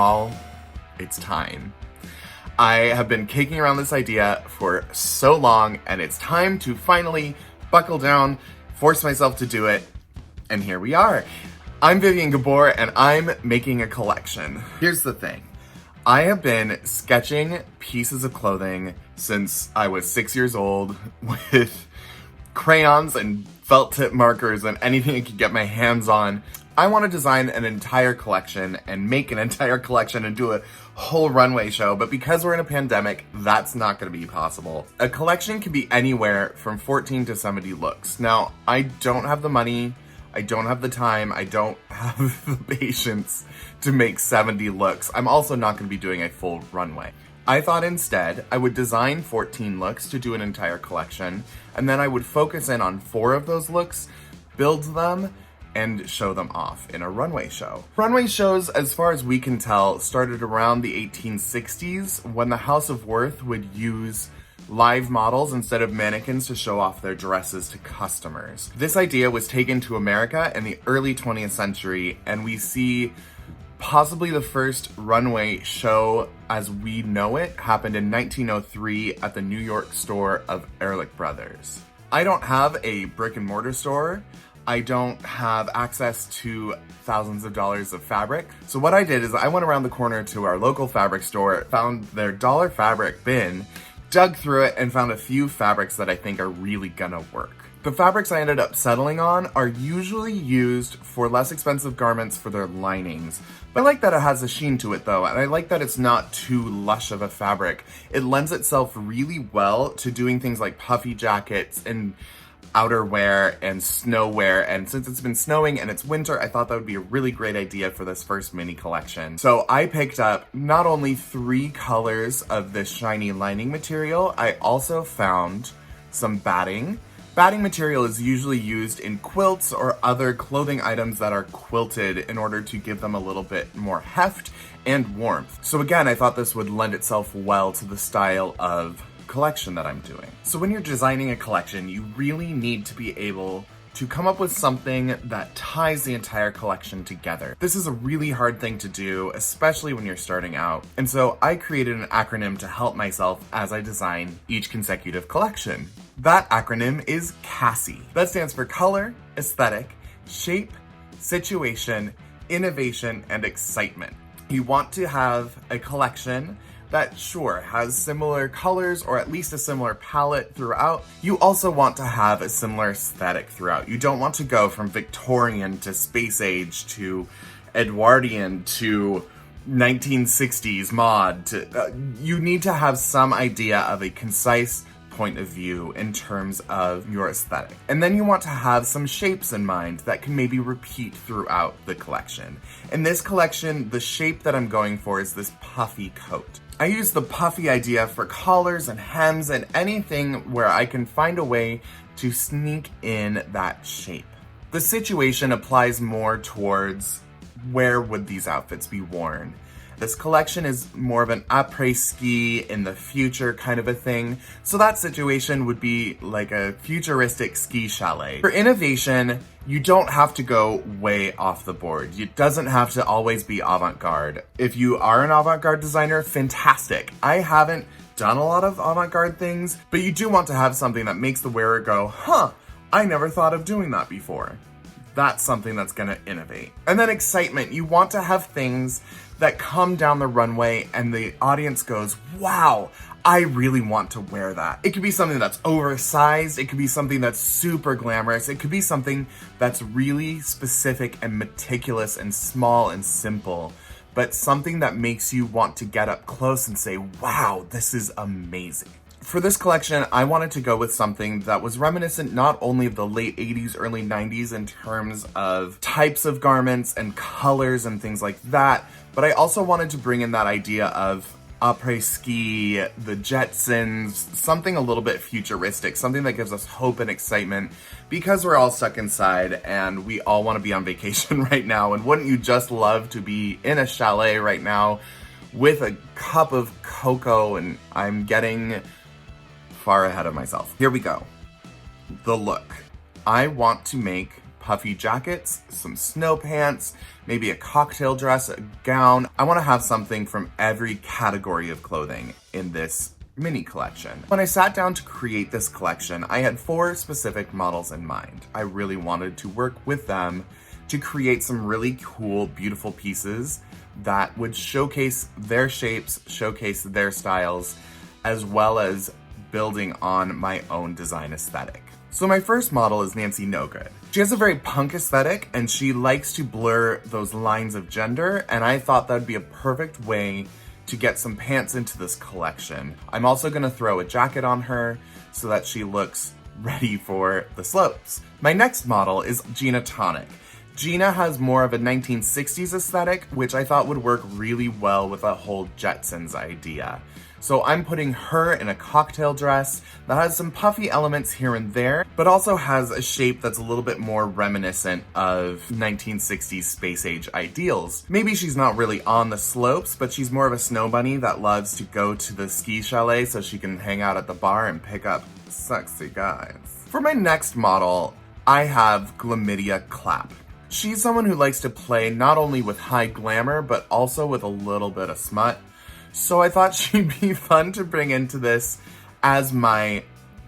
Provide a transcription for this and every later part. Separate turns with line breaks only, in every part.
y'all, it's time. I have been kicking around this idea for so long, and it's time to finally buckle down, force myself to do it, and here we are. I'm Vivien Gabor, and I'm making a collection. Here's the thing. I have been sketching pieces of clothing since I was 6 years old with crayons and felt tip markers and anything I could get my hands on. I want to design an entire collection and make an entire collection and do a whole runway show, but because we're in a pandemic, that's not going to be possible. A collection can be anywhere from 14 to 70 looks. Now, I don't have the money, I don't have the time, I don't have the patience to make 70 looks. I'm also not going to be doing a full runway. I thought instead I would design 14 looks to do an entire collection, and then I would focus in on 4 of those looks, build them, and show them off in a runway show. Runway shows, as far as we can tell, started around the 1860s when the House of Worth would use live models instead of mannequins to show off their dresses to customers. This idea was taken to America in the early 20th century, and we see possibly the first runway show as we know it happened in 1903 at the New York store of Ehrlich Brothers. I don't have a brick and mortar store. I don't have access to thousands of dollars of fabric. So what I did is I went around the corner to our local fabric store, found their dollar fabric bin, dug through it, and found a few fabrics that I think are really gonna work. The fabrics I ended up settling on are usually used for less expensive garments for their linings. But I like that it has a sheen to it though, and I like that it's not too lush of a fabric. It lends itself really well to doing things like puffy jackets and outerwear and snow wear, and since it's been snowing and it's winter, I thought that would be a really great idea for this first mini collection. So I picked up not only 3 colors of this shiny lining material, I also found some batting. Batting material is usually used in quilts or other clothing items that are quilted in order to give them a little bit more heft and warmth. So again, I thought this would lend itself well to the style of collection that I'm doing. So when you're designing a collection, you really need to be able to come up with something that ties the entire collection together. This is a really hard thing to do, especially when you're starting out. And so I created an acronym to help myself as I design each consecutive collection. That acronym is CASSIE. That stands for color, aesthetic, shape, situation, innovation, and excitement. You want to have a collection that sure has similar colors or at least a similar palette throughout. You also want to have a similar aesthetic throughout. You don't want to go from Victorian to space age to Edwardian to 1960s mod to, you need to have some idea of a concise point of view in terms of your aesthetic. And then you want to have some shapes in mind that can maybe repeat throughout the collection. In this collection, the shape that I'm going for is this puffy coat. I use the puffy idea for collars and hems and anything where I can find a way to sneak in that shape. The situation applies more towards where would these outfits be worn. This collection is more of an après ski in the future kind of a thing, so that situation would be like a futuristic ski chalet. For innovation, you don't have to go way off the board. It doesn't have to always be avant-garde. If you are an avant-garde designer, fantastic. I haven't done a lot of avant-garde things, but you do want to have something that makes the wearer go, huh, I never thought of doing that before. That's something that's gonna innovate. And then excitement. You want to have things that come down the runway and the audience goes, wow, I really want to wear that. It could be something that's oversized. It could be something that's super glamorous. It could be something that's really specific and meticulous and small and simple, but something that makes you want to get up close and say, wow, this is amazing. For this collection, I wanted to go with something that was reminiscent not only of the late 80s, early 90s in terms of types of garments and colors and things like that, but I also wanted to bring in that idea of après ski, the Jetsons, something a little bit futuristic, something that gives us hope and excitement because we're all stuck inside and we all want to be on vacation right now. And wouldn't you just love to be in a chalet right now with a cup of cocoa? And I'm getting far ahead of myself. Here we go. The look. I want to make puffy jackets, some snow pants, maybe a cocktail dress, a gown. I want to have something from every category of clothing in this mini collection. When I sat down to create this collection, I had 4 specific models in mind. I really wanted to work with them to create some really cool, beautiful pieces that would showcase their shapes, showcase their styles, as well as building on my own design aesthetic. So my first model is Nancy Nogood. She has a very punk aesthetic and she likes to blur those lines of gender, and I thought that'd be a perfect way to get some pants into this collection. I'm also gonna throw a jacket on her so that she looks ready for the slopes. My next model is Gina Tonic. Gina has more of a 1960s aesthetic, which I thought would work really well with a whole Jetsons idea. So I'm putting her in a cocktail dress that has some puffy elements here and there, but also has a shape that's a little bit more reminiscent of 1960s space age ideals. Maybe she's not really on the slopes, but she's more of a snow bunny that loves to go to the ski chalet so she can hang out at the bar and pick up sexy guys. For my next model, I have Glamidia Clapp. She's someone who likes to play not only with high glamour, but also with a little bit of smut. So I thought she'd be fun to bring into this as my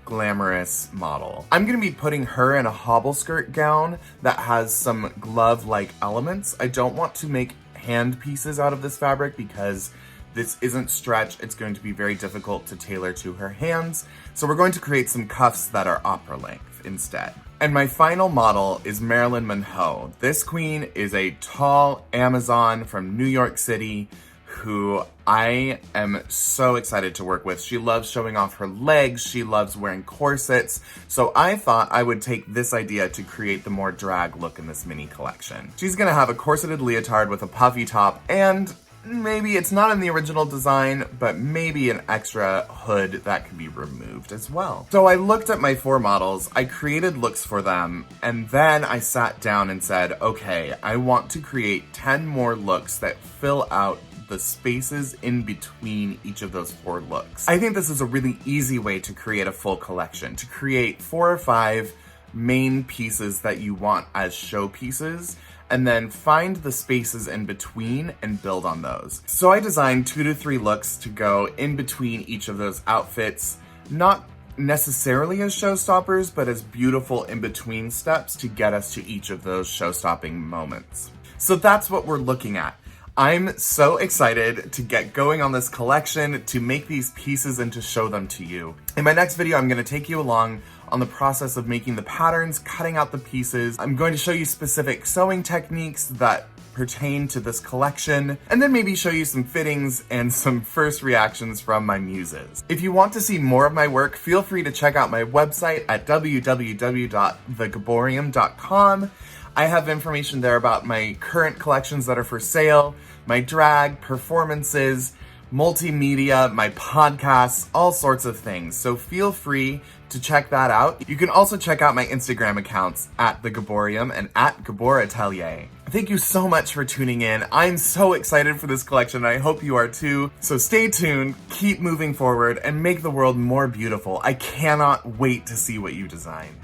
glamorous model. I'm gonna be putting her in a hobble skirt gown that has some glove-like elements. I don't want to make hand pieces out of this fabric because this isn't stretch. It's going to be very difficult to tailor to her hands. So we're going to create some cuffs that are opera length instead. And my final model is Marilyn Monroe. This queen is a tall Amazon from New York City who I am so excited to work with. She loves showing off her legs. She loves wearing corsets. So I thought I would take this idea to create the more drag look in this mini collection. She's gonna have a corseted leotard with a puffy top, and maybe it's not in the original design, but maybe an extra hood that can be removed as well. So I looked at my 4 models, I created looks for them, and then I sat down and said, okay, I want to create 10 more looks that fill out the spaces in between each of those 4 looks. I think this is a really easy way to create a full collection, to create 4 or 5 main pieces that you want as showpieces, and then find the spaces in between and build on those. So I designed 2 to 3 looks to go in between each of those outfits, not necessarily as showstoppers, but as beautiful in-between steps to get us to each of those show-stopping moments. So that's what we're looking at. I'm so excited to get going on this collection, to make these pieces and to show them to you. In my next video, I'm gonna take you along on the process of making the patterns, cutting out the pieces. I'm going to show you specific sewing techniques that pertain to this collection, and then maybe show you some fittings and some first reactions from my muses. If you want to see more of my work, feel free to check out my website at www.thegaborium.com. I have information there about my current collections that are for sale, my drag, performances, multimedia, my podcasts, all sorts of things. So feel free to check that out. You can also check out my Instagram accounts at The Gaborium and at Gabor Atelier. Thank you so much for tuning in. I'm so excited for this collection. I hope you are too. So stay tuned, keep moving forward, and make the world more beautiful. I cannot wait to see what you design.